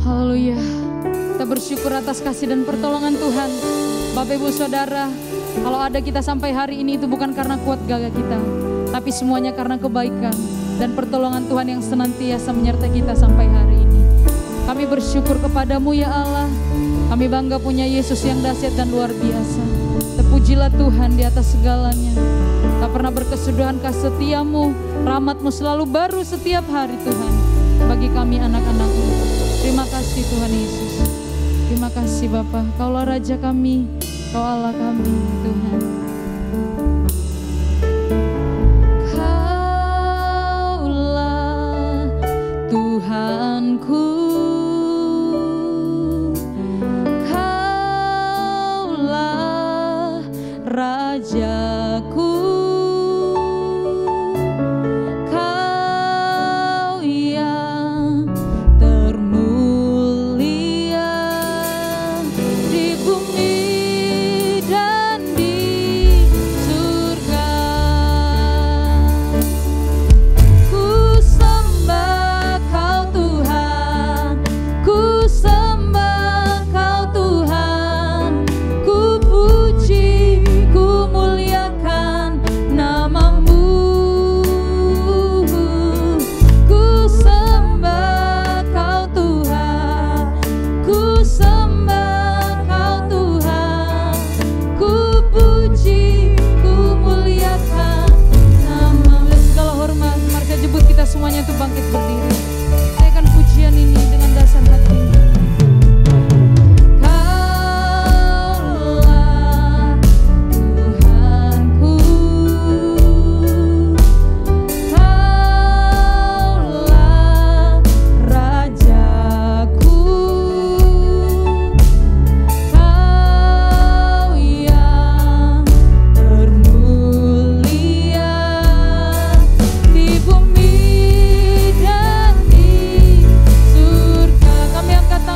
Haleluya. Kita bersyukur atas kasih dan pertolongan Tuhan. Bapak Ibu Saudara, kalau ada kita sampai hari ini itu bukan karena kuat gagah kita, tapi semuanya karena kebaikan dan pertolongan Tuhan yang senantiasa menyertai kita sampai hari ini. Kami bersyukur kepadamu ya Allah. Kami bangga punya Yesus yang dahsyat dan luar biasa. Terpujilah Tuhan di atas segalanya. Tak pernah berkesudahan kasih setiamu, rahmatmu selalu baru setiap hari Tuhan. Bagi kami anak-anakmu. Terima kasih Tuhan Yesus. Terima kasih Bapa. Kaulah Raja kami, Kau Allah kami Tuhan. Kaulah Tuhanku. Kaulah Rajaku. Semuanya itu bangkit berdiri. Naikkan pujian ini dengan dasar hati. Kaulah Tuhanku. Kaulah Rajaku. Kau yang termulia di bumi. Kami angkat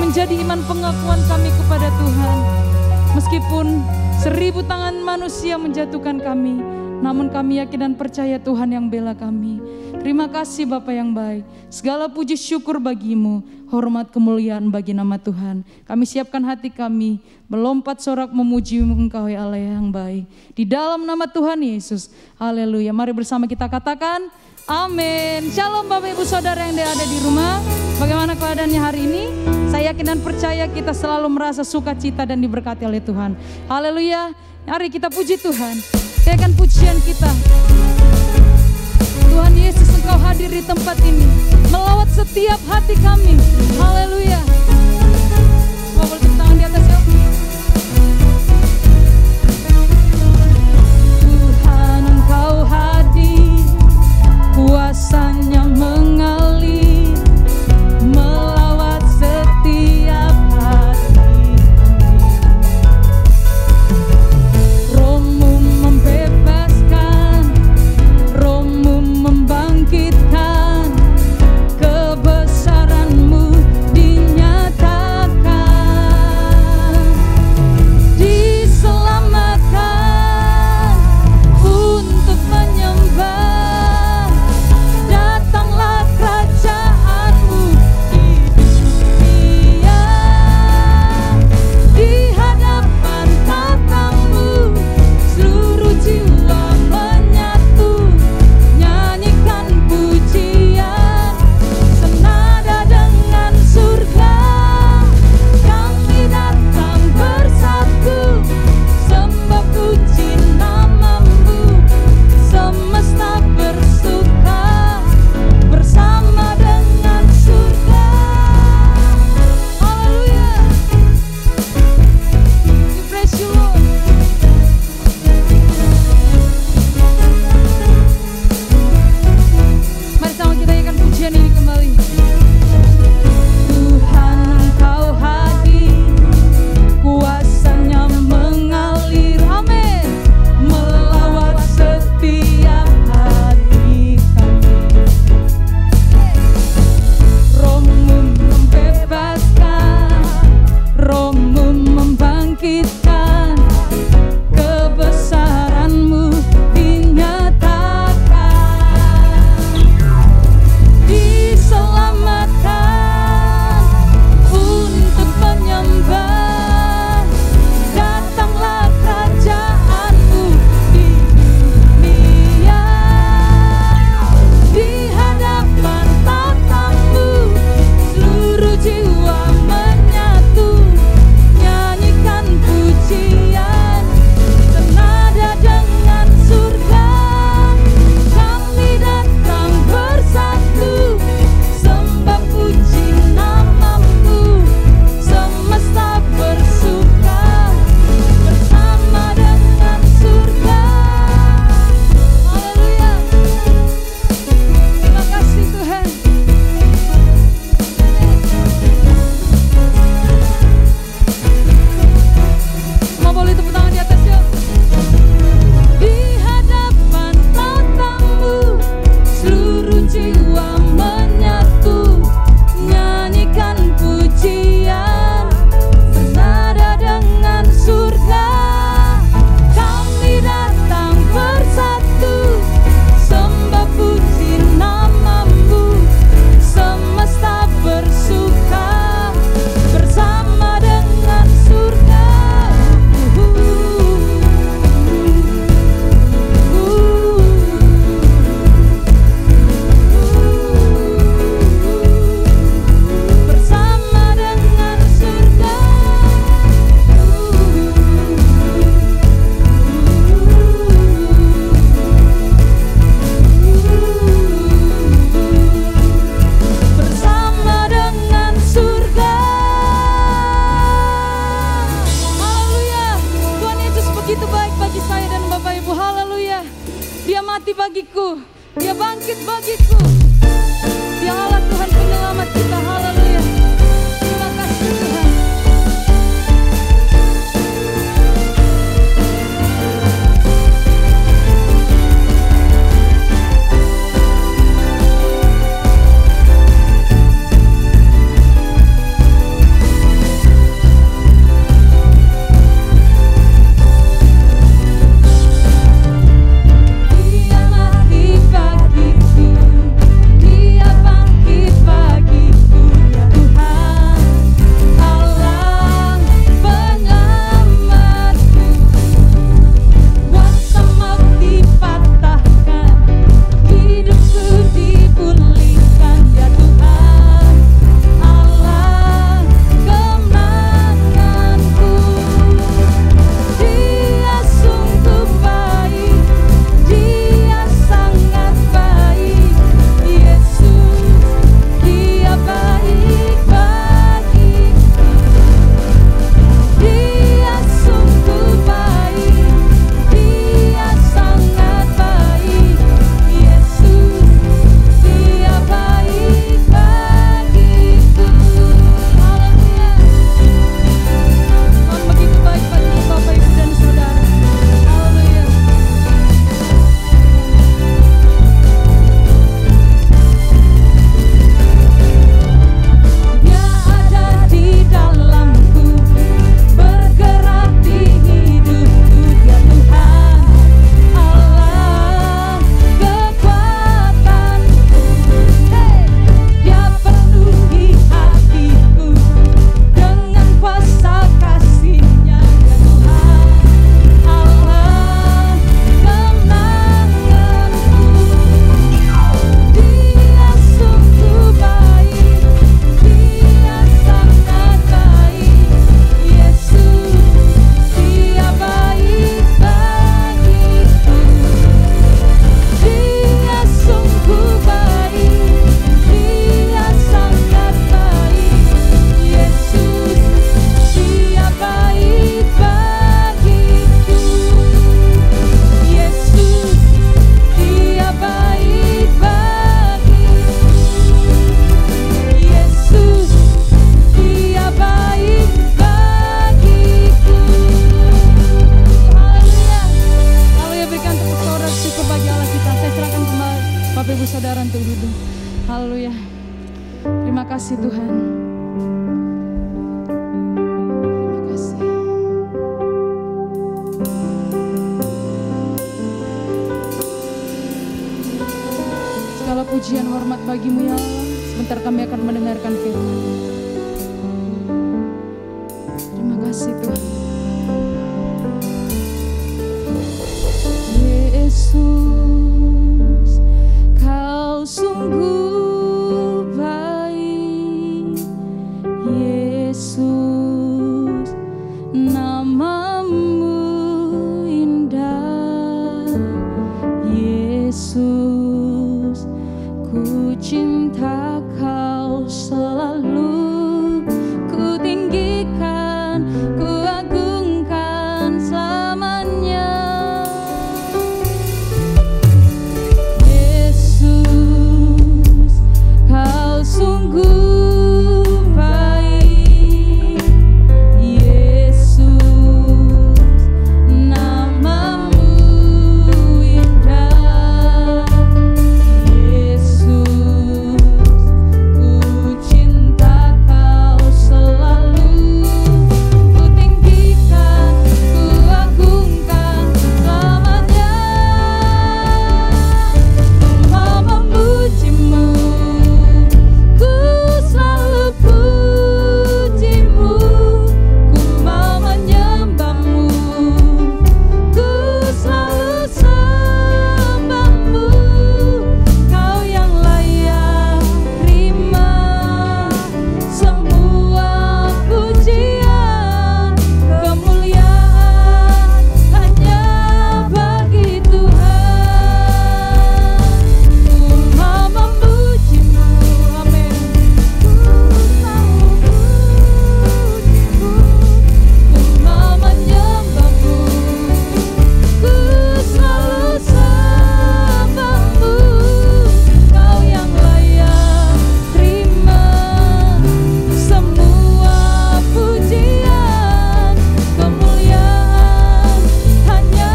menjadi iman pengakuan kami kepada Tuhan. Meskipun 1000 tangan manusia menjatuhkan kami, namun kami yakin dan percaya Tuhan yang bela kami. Terima kasih Bapa yang baik. Segala puji syukur bagimu, hormat kemuliaan bagi nama Tuhan. Kami siapkan hati kami, melompat sorak memuji Engkau ya Allah yang baik. Di dalam nama Tuhan Yesus, haleluya. Mari bersama kita katakan, amin. Shalom Bapak Ibu Saudara yang ada di rumah. Bagaimana keadaannya hari ini? Saya yakin dan percaya kita selalu merasa sukacita dan diberkati oleh Tuhan. Haleluya. Mari kita puji Tuhan. Akan pujian kita. Tuhan Yesus, Engkau hadir di tempat ini, melawat setiap hati kami. Haleluya. Kau boleh tepuk tangan di atas ya. Tuhan Engkau hadir, kuasanya mengalir, melawat setiap hati. Rohmu membebaskan, Rohmu membangkitkan, kebesaranmu dinyatakan. Terima kasih Tuhan. Terima kasih. Segala pujian hormat bagimu ya Allah. Sebentar kami akan mendengarkan firman. Terima kasih Tuhan. Yesus, Kau sungguh baik. Yesus, namamu indah. Yesus, ku cinta Kau selalu, ku tinggikan, ku agungkan selamanya. Yesus, Kau sungguh baik. Yesus, namamu indah. Yesus, ku cinta Kau selalu, ku tinggikan, ku agungkan selamanya. Ku mau memujimu, ku selalu pujimu. Ku mau menyembahmu, ku selalu sembahmu. Kau yang layak terima semua pujian, kemuliaan hanya bagi Tuhan. Ku mau memujimu, amin. Ku selalu pujimu, ku mau menyembahmu, ku selalu sembahmu. Kau yang layak terima semua pujian, kemuliaan hanya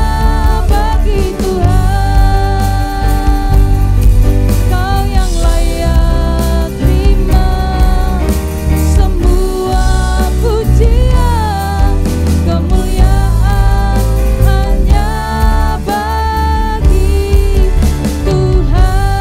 bagi Tuhan. Kau yang layak terima semua pujian, kemuliaan hanya bagi Tuhan.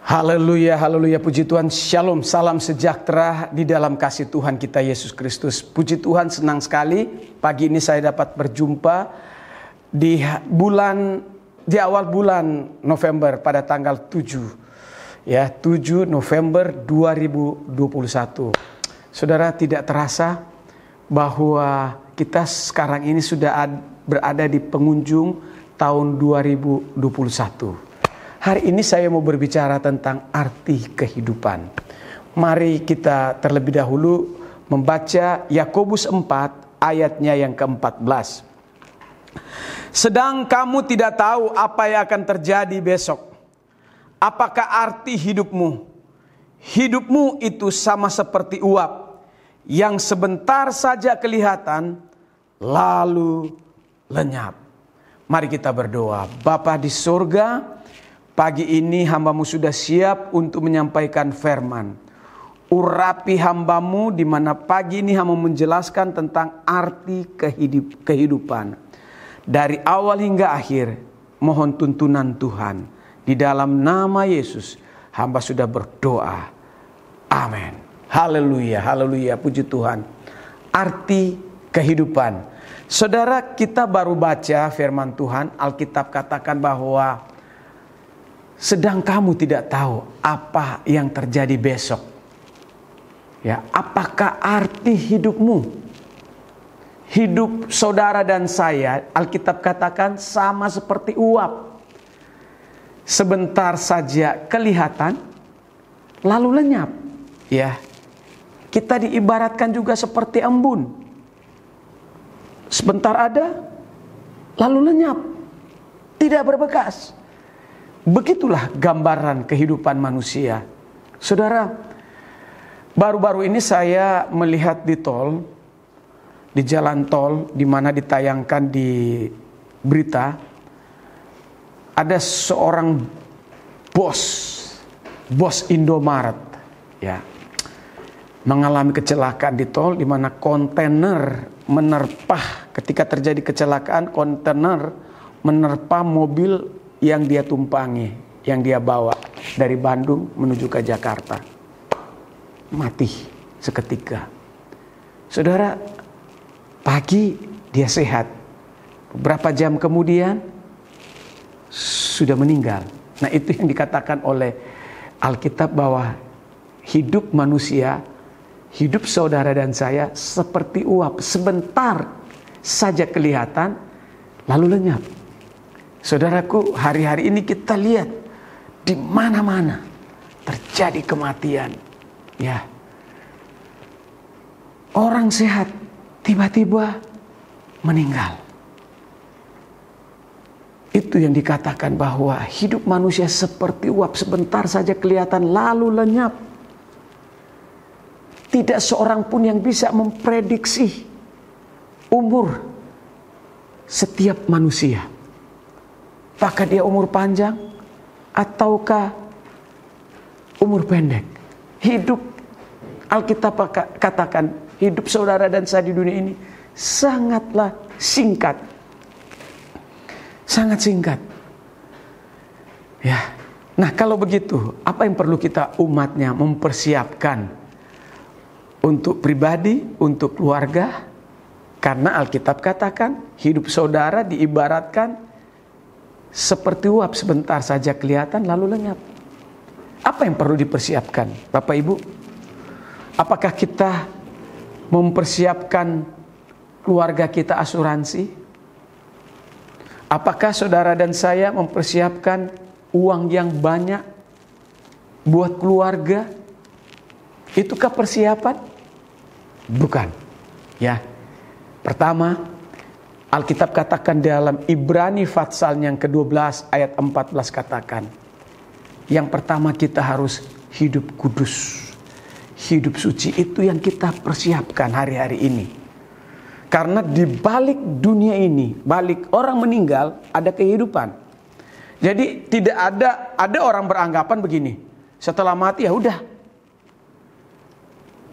Haleluya, haleluya, puji Tuhan. Shalom, salam sejahtera di dalam kasih Tuhan kita Yesus Kristus. Puji Tuhan, senang sekali pagi ini saya dapat berjumpa di awal bulan November pada tanggal 7 November 2021. Saudara, tidak terasa bahwa kita sekarang ini sudah berada di penghujung tahun 2021. Hari ini saya mau berbicara tentang arti kehidupan. Mari kita terlebih dahulu membaca Yakobus 4 ayatnya yang ke-14. Sedang kamu tidak tahu apa yang akan terjadi besok. Apakah arti hidupmu? Hidupmu itu sama seperti uap yang sebentar saja kelihatan lalu lenyap. Mari kita berdoa. Bapa di surga, pagi ini hamba-Mu sudah siap untuk menyampaikan firman. Urapi hamba-Mu di mana pagi ini hamba menjelaskan tentang arti kehidupan. Dari awal hingga akhir, mohon tuntunan Tuhan. Di dalam nama Yesus, hamba sudah berdoa. Amin. Haleluya, haleluya, puji Tuhan. Arti kehidupan. Saudara, kita baru baca firman Tuhan. Alkitab katakan bahwa sedang kamu tidak tahu apa yang terjadi besok. Ya, apakah arti hidupmu? Hidup saudara dan saya, Alkitab katakan sama seperti uap. Sebentar saja kelihatan, lalu lenyap. Ya, kita diibaratkan juga seperti embun. Sebentar ada, lalu lenyap. Tidak berbekas. Begitulah gambaran kehidupan manusia. Saudara, Baru-baru ini saya melihat di tol, di jalan tol, di mana ditayangkan di berita, ada seorang bos Indomaret, ya, mengalami kecelakaan di tol, di mana kontainer menerpah. Ketika terjadi kecelakaan, kontainer menerpah mobil yang dia tumpangi, yang dia bawa dari Bandung menuju ke Jakarta. Mati seketika. Saudara, pagi dia sehat, beberapa jam kemudian sudah meninggal. Nah, itu yang dikatakan oleh Alkitab bahwa hidup manusia, hidup saudara dan saya seperti uap, sebentar saja kelihatan lalu lenyap. Saudaraku, hari-hari ini kita lihat di mana-mana terjadi kematian. Ya, orang sehat tiba-tiba meninggal. Itu yang dikatakan bahwa hidup manusia seperti uap, sebentar saja kelihatan lalu lenyap. Tidak seorang pun yang bisa memprediksi umur setiap manusia. Apakah dia umur panjang ataukah umur pendek? Hidup, Alkitab katakan, hidup saudara dan saya di dunia ini sangatlah singkat. Sangat singkat. Ya. Nah, kalau begitu, apa yang perlu kita umatnya mempersiapkan untuk pribadi, untuk keluarga? Karena Alkitab katakan, hidup saudara diibaratkan seperti uap, sebentar saja kelihatan lalu lenyap. Apa yang perlu dipersiapkan, Bapak Ibu? Apakah kita mempersiapkan keluarga kita asuransi? Apakah saudara dan saya mempersiapkan uang yang banyak buat keluarga? Itukah persiapan? Bukan. Ya. Pertama, Alkitab katakan dalam Ibrani pasal yang ke-12 ayat 14 katakan, yang pertama kita harus hidup kudus. Hidup suci itu yang kita persiapkan hari-hari ini. Karena di balik dunia ini, balik orang meninggal, ada kehidupan. Jadi tidak ada orang beranggapan begini, setelah mati ya udah.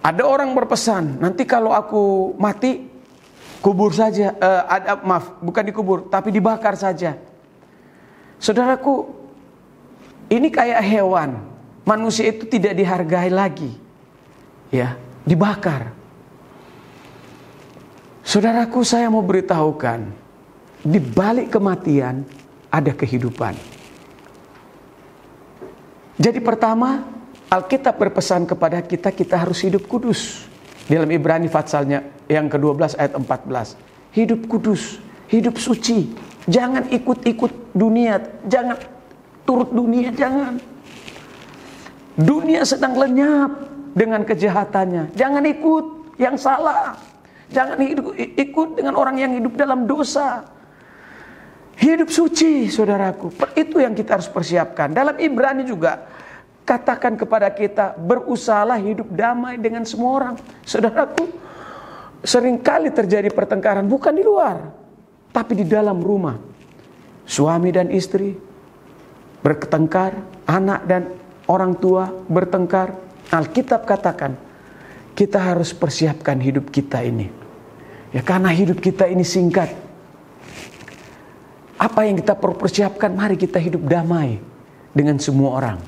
Ada orang berpesan, nanti kalau aku mati, kubur saja. Bukan dikubur, tapi dibakar saja. Saudaraku, ini kayak hewan. Manusia itu tidak dihargai lagi. Ya, dibakar. Saudaraku, saya mau beritahukan, di balik kematian ada kehidupan. Jadi pertama, Alkitab berpesan kepada kita, kita harus hidup kudus. Dalam Ibrani pasalnya yang ke-12 ayat 14. Hidup kudus, hidup suci. Jangan ikut-ikut dunia, jangan turut dunia, jangan. Dunia sedang lenyap dengan kejahatannya. Jangan ikut yang salah. Jangan ikut dengan orang yang hidup dalam dosa. Hidup suci, saudaraku. Itu yang kita harus persiapkan. Dalam Ibrani juga katakan kepada kita, berusahalah hidup damai dengan semua orang. Saudaraku, seringkali terjadi pertengkaran bukan di luar, tapi di dalam rumah. Suami dan istri bertengkar, anak dan orang tua bertengkar. Alkitab katakan, kita harus persiapkan hidup kita ini. Ya, karena hidup kita ini singkat. Apa yang kita perlu persiapkan? Mari kita hidup damai dengan semua orang.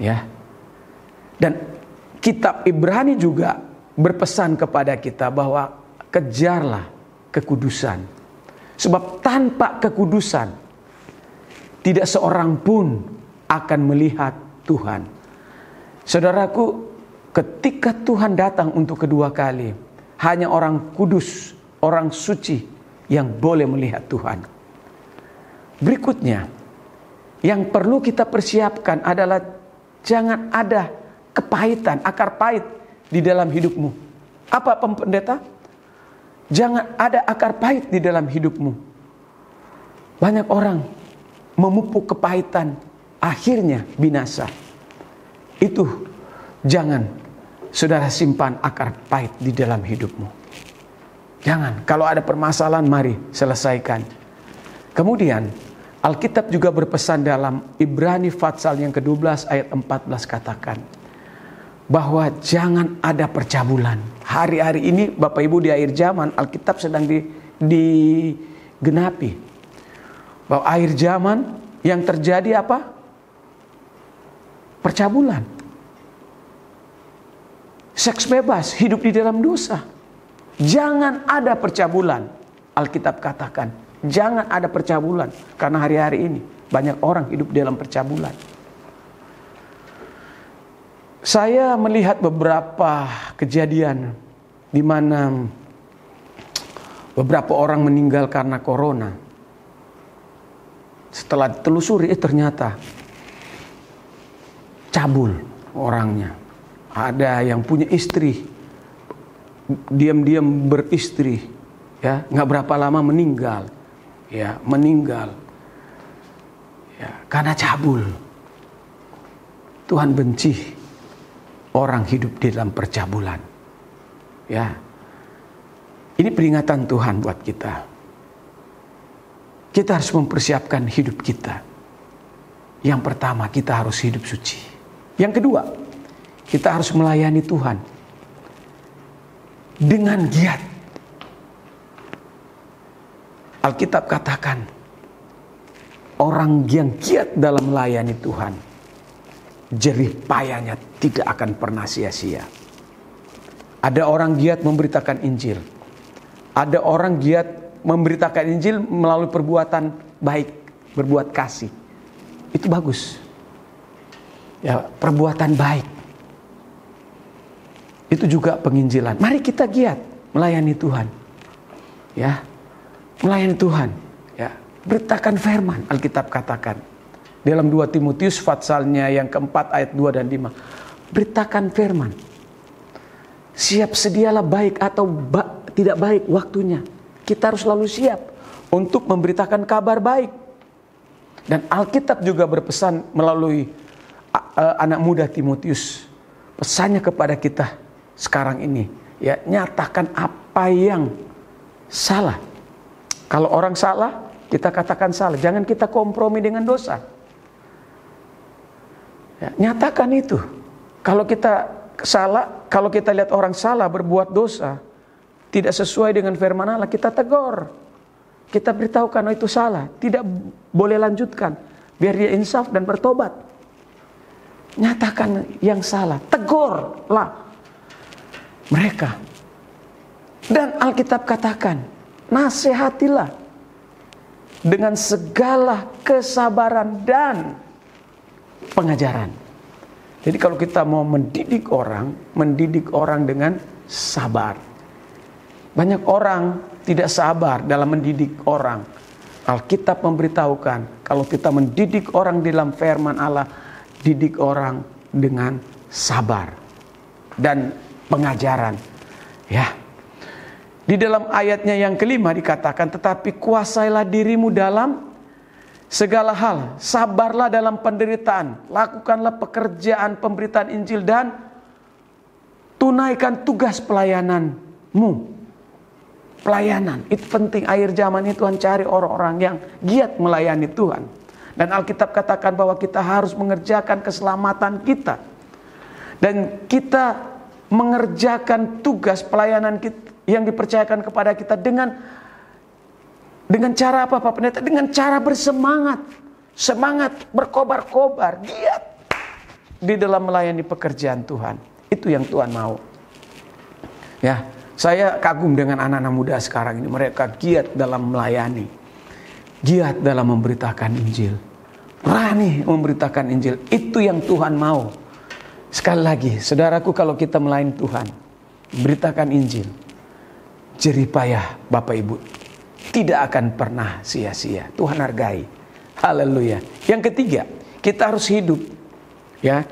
Ya. Dan kitab Ibrani juga berpesan kepada kita bahwa kejarlah kekudusan. Sebab tanpa kekudusan tidak seorang pun akan melihat Tuhan. Saudaraku, ketika Tuhan datang untuk kedua kali, hanya orang kudus, orang suci yang boleh melihat Tuhan. Berikutnya, yang perlu kita persiapkan adalah jangan ada kepahitan, akar pahit di dalam hidupmu. Apa pendeta? Jangan ada akar pahit di dalam hidupmu. Banyak orang memupuk kepahitan, akhirnya binasa. Itu jangan. saudara simpan akar pahit di dalam hidupmu. Jangan, kalau ada permasalahan mari selesaikan. Kemudian Alkitab juga berpesan dalam Ibrani pasal yang ke-12 ayat 14 katakan bahwa jangan ada percabulan. Hari-hari ini Bapak Ibu di akhir zaman Alkitab sedang digenapi. Bahwa akhir zaman yang terjadi apa? Percabulan. Seks bebas, hidup di dalam dosa. Jangan ada percabulan. Alkitab katakan, jangan ada percabulan. Karena hari-hari ini banyak orang hidup dalam percabulan. Saya melihat beberapa kejadian di mana beberapa orang meninggal karena corona. Setelah ditelusuri, ternyata cabul orangnya. Ada yang punya istri, diam-diam beristri, ya, nggak berapa lama meninggal, ya, ya, karena cabul. Tuhan benci orang hidup di dalam percabulan, ya. Ini peringatan Tuhan buat kita. Kita harus mempersiapkan hidup kita. Yang pertama, kita harus hidup suci. Yang kedua, kita harus melayani Tuhan dengan giat. Alkitab katakan, orang yang giat dalam melayani Tuhan, jerih payahnya tidak akan pernah sia-sia. Ada orang giat memberitakan Injil. Ada orang giat memberitakan Injil melalui perbuatan baik, berbuat kasih. Itu bagus. Ya, perbuatan baik. Itu juga penginjilan. Mari kita giat melayani Tuhan. Ya. Melayani Tuhan, ya. Beritakan firman, Alkitab katakan. Dalam 2 Timotius pasalnya yang keempat ayat 2 dan 5. Beritakan firman. Siap sedialah baik atau tidak baik waktunya. Kita harus selalu siap untuk memberitakan kabar baik. Dan Alkitab juga berpesan melalui anak muda Timotius. Pesannya kepada kita sekarang ini, ya, nyatakan apa yang salah. Kalau orang salah, kita katakan salah. Jangan kita kompromi dengan dosa. Ya, nyatakan itu. Kalau kita salah, kalau kita lihat orang salah berbuat dosa, tidak sesuai dengan firman Allah, kita tegur. Kita beritahukan, oh itu salah, tidak boleh lanjutkan. Biar dia insaf dan bertobat. Nyatakan yang salah, tegurlah mereka. Dan Alkitab katakan, nasihatilah dengan segala kesabaran dan pengajaran. Jadi kalau kita mau mendidik orang dengan sabar. Banyak orang tidak sabar dalam mendidik orang. Alkitab memberitahukan, kalau kita mendidik orang dalam firman Allah, didik orang dengan sabar dan pengajaran. Ya. Di dalam ayatnya yang kelima dikatakan, tetapi kuasailah dirimu dalam segala hal, sabarlah dalam penderitaan, lakukanlah pekerjaan pemberitaan Injil dan tunaikan tugas pelayananmu. Pelayanan, itu penting. Akhir zaman ini Tuhan cari orang-orang yang giat melayani Tuhan. Dan Alkitab katakan bahwa kita harus mengerjakan keselamatan kita. Dan kita mengerjakan tugas pelayanan kita yang dipercayakan kepada kita dengan cara apa Pak Pendeta? Dengan cara bersemangat. Semangat, berkobar-kobar, giat di dalam melayani pekerjaan Tuhan. Itu yang Tuhan mau. Ya, saya kagum dengan anak-anak muda sekarang ini. Mereka giat dalam melayani. Giat dalam memberitakan Injil. Berani memberitakan Injil. Itu yang Tuhan mau. Sekali lagi, saudaraku, kalau kita melayani Tuhan, beritakan Injil, jerih payah Bapak Ibu tidak akan pernah sia-sia. Tuhan hargai. Haleluya. Yang ketiga, kita harus hidup, ya.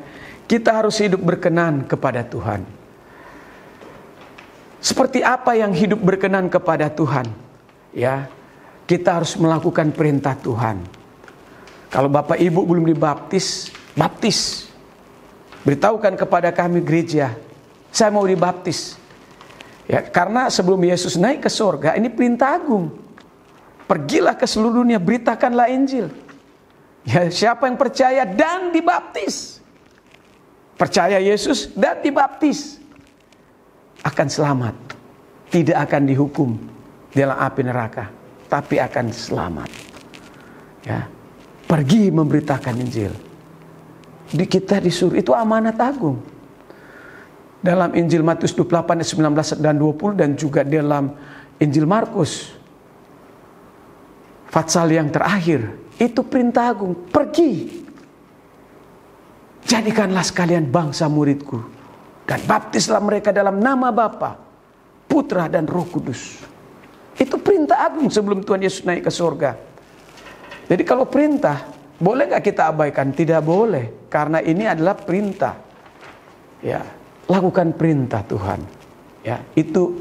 Kita harus hidup berkenan kepada Tuhan. Seperti apa yang hidup berkenan kepada Tuhan? Ya, kita harus melakukan perintah Tuhan. Kalau Bapak Ibu belum dibaptis, baptis. Beritahukan kepada kami gereja Saya mau dibaptis. Ya, karena sebelum Yesus naik ke surga, ini perintah agung. Pergilah ke seluruh dunia, beritakanlah Injil. Ya, siapa yang percaya dan dibaptis, percaya Yesus dan dibaptis, akan selamat. Tidak akan dihukum dalam api neraka, tapi akan selamat. Ya, pergi memberitakan Injil. Kita disuruh, itu amanat agung. Dalam Injil Matius 28 ayat 19 dan 20, dan juga dalam Injil Markus Fatsal yang terakhir, itu perintah agung. Pergi, jadikanlah sekalian bangsa muridku, dan baptislah mereka dalam nama Bapa, Putra dan Roh Kudus. Itu perintah agung sebelum Tuhan Yesus naik ke surga. Jadi kalau perintah, boleh nggak kita abaikan? Tidak boleh, karena ini adalah perintah. Ya, lakukan perintah Tuhan. Ya, itu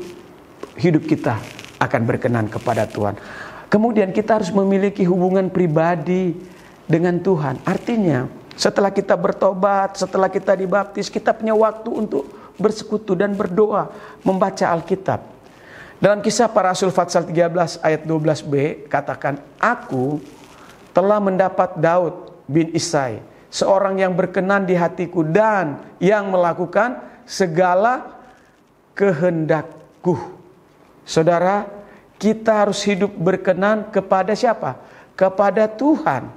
hidup kita akan berkenan kepada Tuhan. Kemudian kita harus memiliki hubungan pribadi dengan Tuhan. Artinya, setelah kita bertobat, setelah kita dibaptis, kita punya waktu untuk bersekutu dan berdoa, membaca Alkitab. Dalam Kisah Para Rasul Fatsal 13 ayat 12b katakan, aku telah mendapat Daud bin Isai, seorang yang berkenan di hatiku dan yang melakukan segala kehendakku. Saudara, kita harus hidup berkenan kepada siapa? Kepada Tuhan.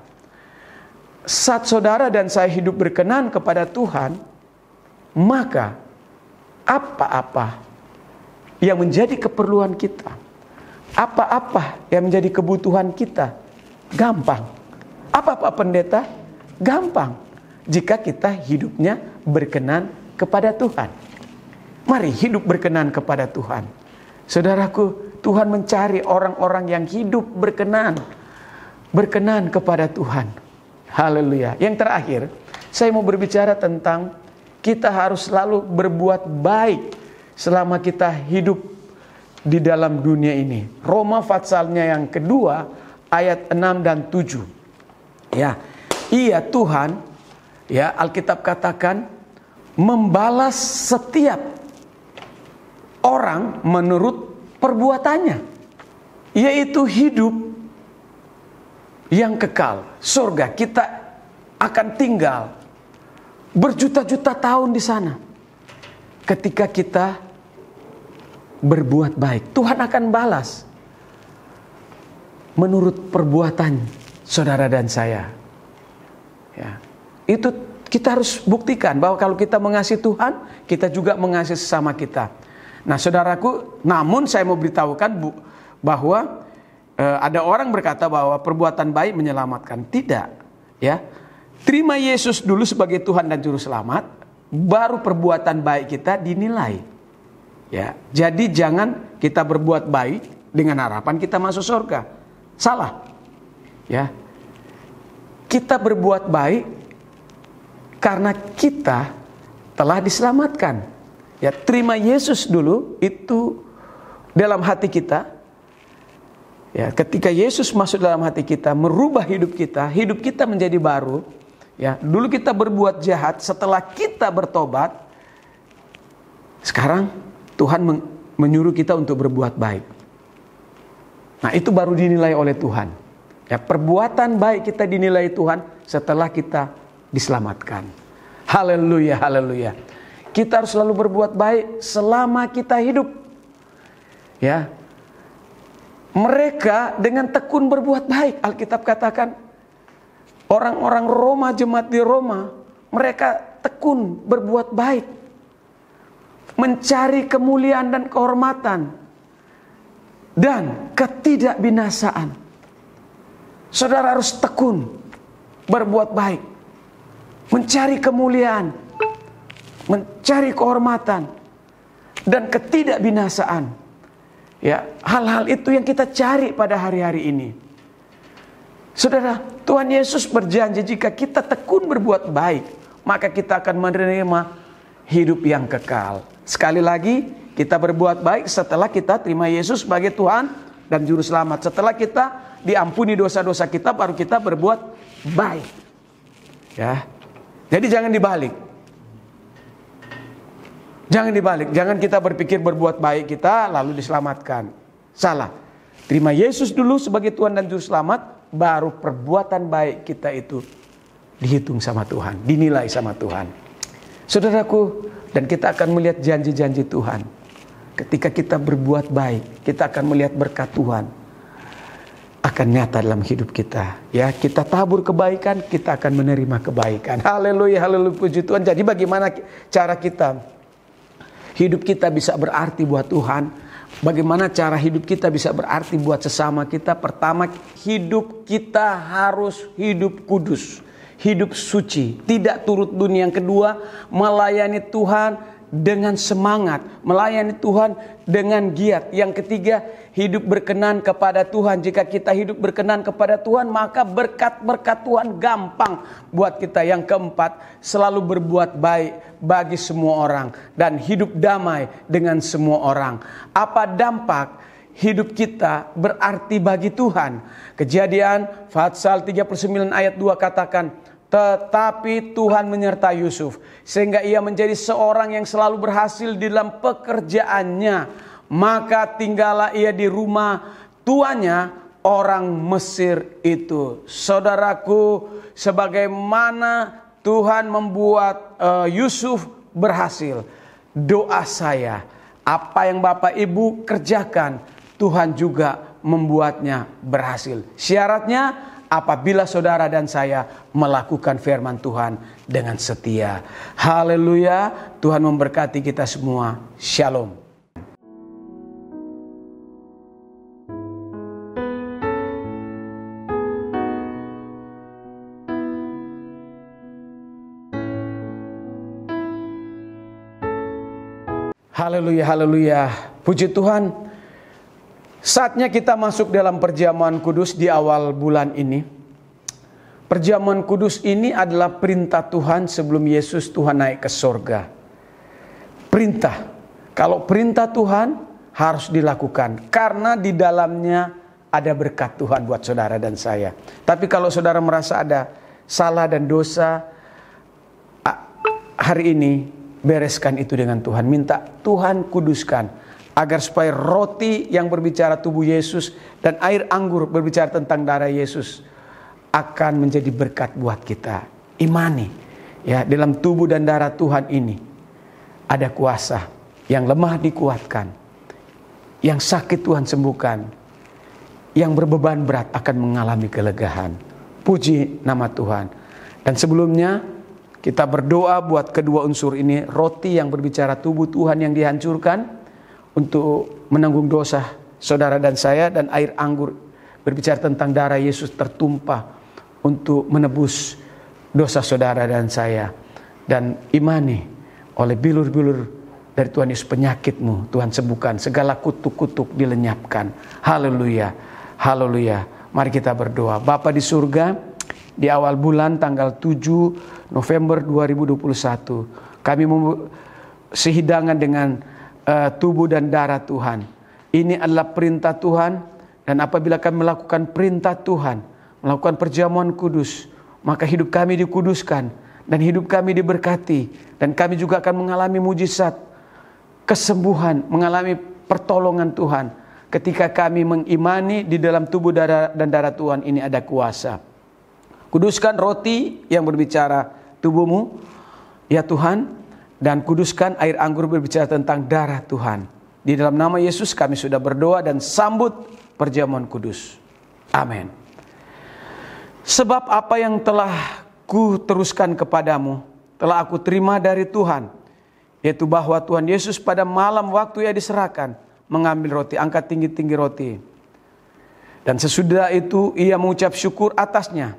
Saat saudara dan saya hidup berkenan kepada Tuhan, maka apa-apa yang menjadi keperluan kita, apa-apa yang menjadi kebutuhan kita, gampang. Apa-apa pendeta, gampang. Jika kita hidupnya berkenan kepada Tuhan. Mari hidup berkenan kepada Tuhan. Saudaraku, Tuhan mencari orang-orang yang hidup berkenan kepada Tuhan. Haleluya. Yang terakhir, saya mau berbicara tentang kita harus selalu berbuat baik selama kita hidup di dalam dunia ini. Roma Fatsalnya yang kedua ayat 6 dan 7. Ya, iya Tuhan, ya Alkitab katakan membalas setiap orang menurut perbuatannya, yaitu hidup yang kekal, surga. Kita akan tinggal berjuta-juta tahun di sana. Ketika kita berbuat baik, Tuhan akan balas menurut perbuatan saudara dan saya. Ya, itu kita harus buktikan bahwa kalau kita mengasihi Tuhan, kita juga mengasihi sesama kita. Nah, saudaraku, namun saya mau beritahukan bahwa ada orang berkata bahwa perbuatan baik menyelamatkan. Tidak, ya. Terima Yesus dulu sebagai Tuhan dan Juru Selamat, baru perbuatan baik kita dinilai. Ya, jadi jangan kita berbuat baik dengan harapan kita masuk surga. Salah. Ya. Kita berbuat baik karena kita telah diselamatkan. Ya, terima Yesus dulu itu dalam hati kita. Ya, ketika Yesus masuk dalam hati kita, merubah hidup kita menjadi baru. Ya, dulu kita berbuat jahat, setelah kita bertobat, sekarang Tuhan menyuruh kita untuk berbuat baik. Nah, itu baru dinilai oleh Tuhan. Ya, perbuatan baik kita dinilai Tuhan setelah kita diselamatkan. Haleluya, haleluya. Kita harus selalu berbuat baik selama kita hidup. Ya. Mereka dengan tekun berbuat baik. Alkitab katakan orang-orang Roma, jemaat di Roma, mereka tekun berbuat baik. Mencari kemuliaan dan kehormatan dan ketidakbinasaan. Saudara harus tekun berbuat baik. Mencari kemuliaan, mencari kehormatan dan ketidakbinasaan. Ya, hal-hal itu yang kita cari pada hari-hari ini. Saudara, Tuhan Yesus berjanji jika kita tekun berbuat baik, maka kita akan menerima hidup yang kekal. Sekali lagi, kita berbuat baik setelah kita terima Yesus sebagai Tuhan dan Juru Selamat. Setelah kita diampuni dosa-dosa kita, baru kita berbuat baik. Ya, jadi jangan dibalik. Jangan dibalik, jangan kita berpikir berbuat baik kita lalu diselamatkan. Salah. Terima Yesus dulu sebagai Tuhan dan Juru Selamat, baru perbuatan baik kita itu dihitung sama Tuhan, dinilai sama Tuhan. Saudaraku, dan kita akan melihat janji-janji Tuhan. Ketika kita berbuat baik, kita akan melihat berkat Tuhan akan nyata dalam hidup kita. Ya, kita tabur kebaikan, kita akan menerima kebaikan. Haleluya, haleluya, puji Tuhan. Jadi bagaimana cara kita hidup kita bisa berarti buat Tuhan? Bagaimana cara hidup kita bisa berarti buat sesama kita? Pertama, hidup kita harus hidup kudus, hidup suci, tidak turut dunia. Yang kedua, melayani Tuhan dengan semangat, melayani Tuhan dengan giat. Yang ketiga, hidup berkenan kepada Tuhan. Jika kita hidup berkenan kepada Tuhan, maka berkat-berkat Tuhan gampang buat kita. Yang keempat, selalu berbuat baik bagi semua orang dan hidup damai dengan semua orang. Apa dampak hidup kita berarti bagi Tuhan? Kejadian pasal 39 ayat 2 katakan, tetapi Tuhan menyertai Yusuf sehingga ia menjadi seorang yang selalu berhasil di dalam pekerjaannya. Maka tinggallah ia di rumah tuannya, orang Mesir itu. Saudaraku, sebagaimana Tuhan membuat Yusuf berhasil, doa saya, apa yang Bapak Ibu kerjakan, Tuhan juga membuatnya berhasil. Syaratnya, apabila saudara dan saya melakukan firman Tuhan dengan setia. Haleluya, Tuhan memberkati kita semua. Shalom. Haleluya, haleluya. Puji Tuhan. Saatnya kita masuk dalam perjamuan kudus di awal bulan ini. Perjamuan kudus ini adalah perintah Tuhan sebelum Yesus Tuhan naik ke sorga. Perintah. Kalau perintah Tuhan harus dilakukan. Karena di dalamnya ada berkat Tuhan buat saudara dan saya. Tapi kalau saudara merasa ada salah dan dosa, hari ini bereskan itu dengan Tuhan. Minta Tuhan kuduskan. Agar supaya roti yang berbicara tubuh Yesus dan air anggur berbicara tentang darah Yesus akan menjadi berkat buat kita. Imani. Ya, dalam tubuh dan darah Tuhan ini ada kuasa. Yang lemah dikuatkan. Yang sakit Tuhan sembuhkan. Yang berbeban berat akan mengalami kelegaan. Puji nama Tuhan. Dan sebelumnya kita berdoa buat kedua unsur ini. Roti yang berbicara tubuh Tuhan yang dihancurkan untuk menanggung dosa saudara dan saya. Dan air anggur berbicara tentang darah Yesus tertumpah untuk menebus dosa saudara dan saya. Dan imani oleh bilur-bilur dari Tuhan Yesus penyakitmu Tuhan sembuhkan. Segala kutuk-kutuk dilenyapkan. Haleluya, haleluya. Mari kita berdoa. Bapa di surga, di awal bulan tanggal 7 November 2021 kami sehidangan dengan tubuh dan darah Tuhan. Ini adalah perintah Tuhan. Dan apabila kami melakukan perintah Tuhan, melakukan perjamuan kudus, maka hidup kami dikuduskan dan hidup kami diberkati. Dan kami juga akan mengalami mujizat, kesembuhan, mengalami pertolongan Tuhan. Ketika kami mengimani di dalam tubuh dan darah Tuhan ini ada kuasa. Kuduskan roti yang berbicara tubuhmu, ya Tuhan. Dan kuduskan air anggur berbicara tentang darah Tuhan. Di dalam nama Yesus kami sudah berdoa dan sambut perjamuan kudus. Amin. Sebab apa yang telah ku teruskan kepadamu, telah aku terima dari Tuhan. Yaitu bahwa Tuhan Yesus pada malam waktu ia diserahkan, mengambil roti, angkat tinggi-tinggi roti. Dan sesudah itu ia mengucap syukur atasnya.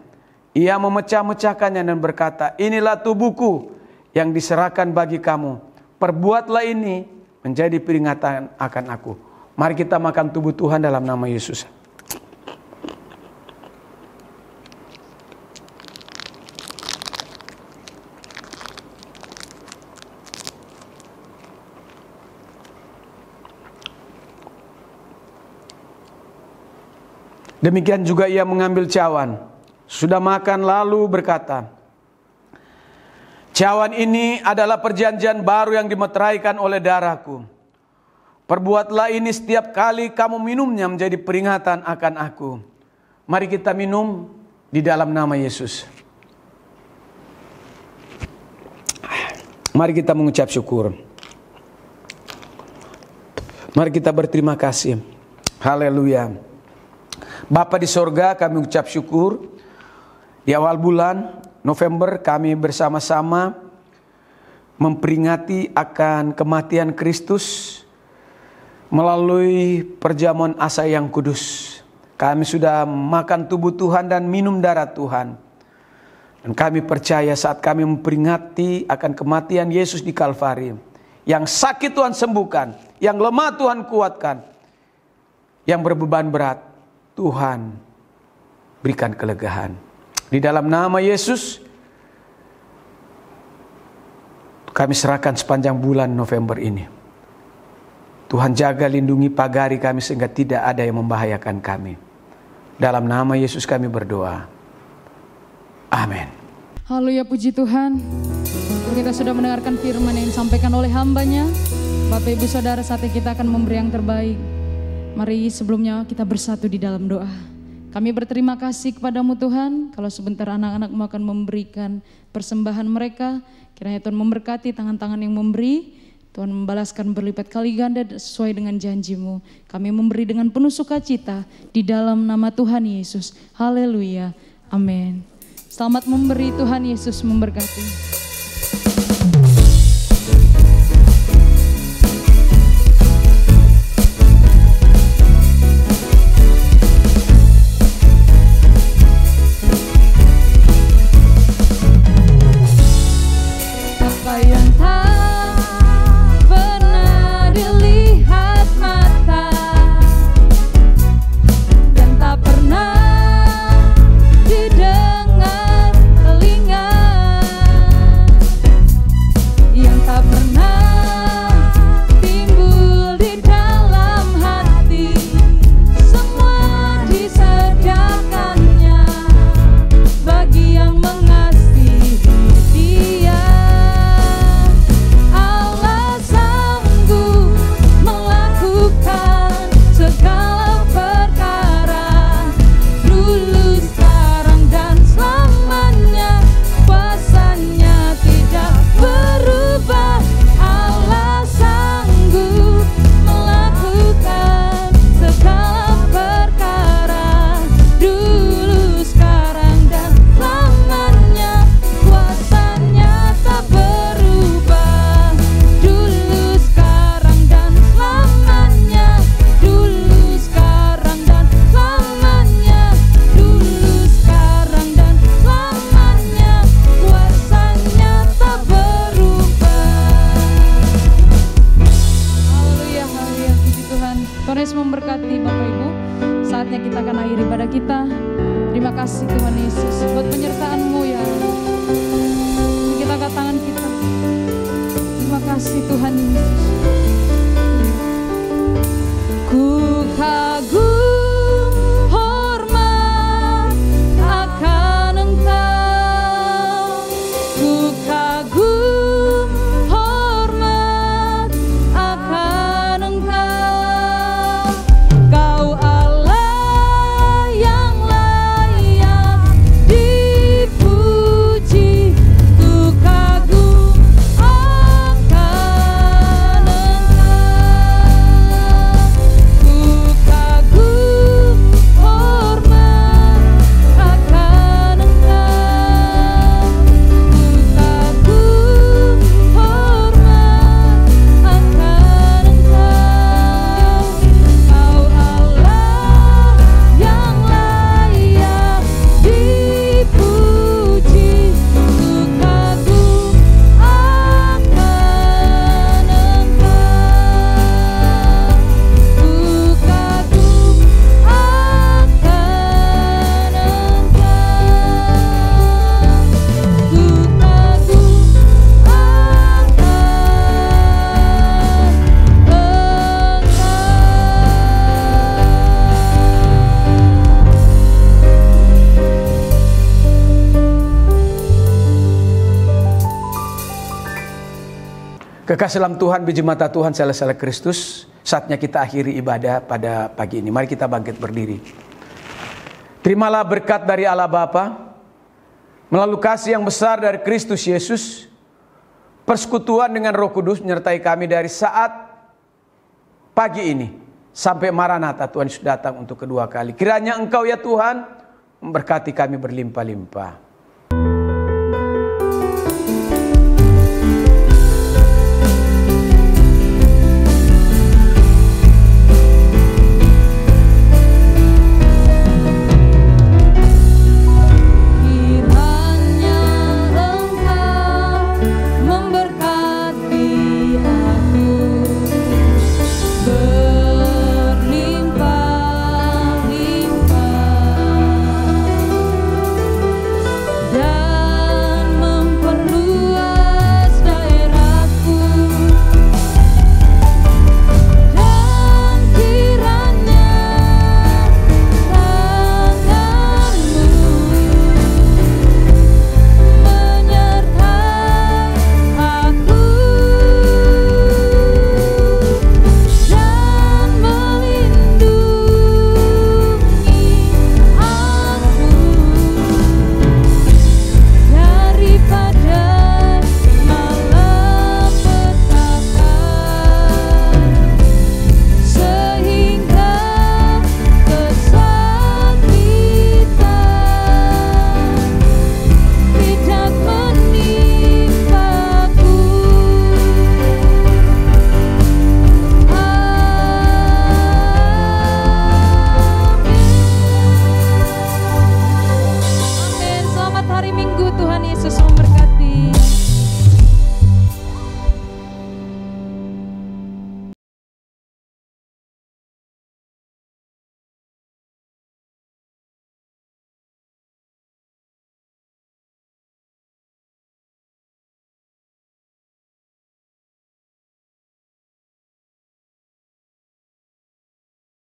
Ia memecah-mecahkannya dan berkata, inilah tubuhku yang diserahkan bagi kamu. Perbuatlah ini menjadi peringatan akan aku. Mari kita makan tubuh Tuhan dalam nama Yesus. Demikian juga ia mengambil cawan. Sudah makan lalu berkata, Cawan ini adalah perjanjian baru yang dimeteraikan oleh darahku. Perbuatlah ini setiap kali kamu minumnya menjadi peringatan akan aku. Mari kita minum di dalam nama Yesus. Mari kita mengucap syukur. Mari kita berterima kasih. Haleluya. Bapa di sorga, kami mengucap syukur. Di awal bulan November kami bersama-sama memperingati akan kematian Kristus melalui perjamuan asa yang kudus. Kami sudah makan tubuh Tuhan dan minum darah Tuhan. Dan kami percaya saat kami memperingati akan kematian Yesus di Kalvari, yang sakit Tuhan sembuhkan, yang lemah Tuhan kuatkan, yang berbeban berat Tuhan berikan kelegaan. Di dalam nama Yesus kami serahkan sepanjang bulan November ini. Tuhan jaga, lindungi, pagari kami sehingga tidak ada yang membahayakan kami. Dalam nama Yesus kami berdoa. Amin. Haleluya, puji Tuhan. Kita sudah mendengarkan firman yang disampaikan oleh hambanya. Bapak Ibu Saudara, saatnya kita akan memberi yang terbaik. Mari sebelumnya kita bersatu di dalam doa. Kami berterima kasih kepadamu Tuhan, kalau sebentar anak-anakmu akan memberikan persembahan mereka, kiranya Tuhan memberkati tangan-tangan yang memberi, Tuhan membalaskan berlipat kali ganda sesuai dengan janjimu. Kami memberi dengan penuh sukacita di dalam nama Tuhan Yesus. Haleluya, amin. Selamat memberi, Tuhan Yesus memberkati. Memberkati Bapak Ibu. Saatnya kita akan akhiri ibadah kita. Terima kasih Tuhan Yesus buat penyertaan-Mu ya. Kita angkat tangan kita. Terima kasih Tuhan Yesus. Ku kagum hormat akan Engkau. Ku kagum hormat akan Engkau. Engkau Kekasih dalam Tuhan, biji mata Tuhan, sela-sela Kristus, saatnya kita akhiri ibadah pada pagi ini. Mari kita bangkit berdiri. Terimalah berkat dari Allah Bapa, melalui kasih yang besar dari Kristus Yesus, persekutuan dengan Roh Kudus menyertai kami dari saat pagi ini sampai Maranatha, Tuhan sudah datang untuk kedua kali. Kiranya Engkau ya Tuhan memberkati kami berlimpah-limpah.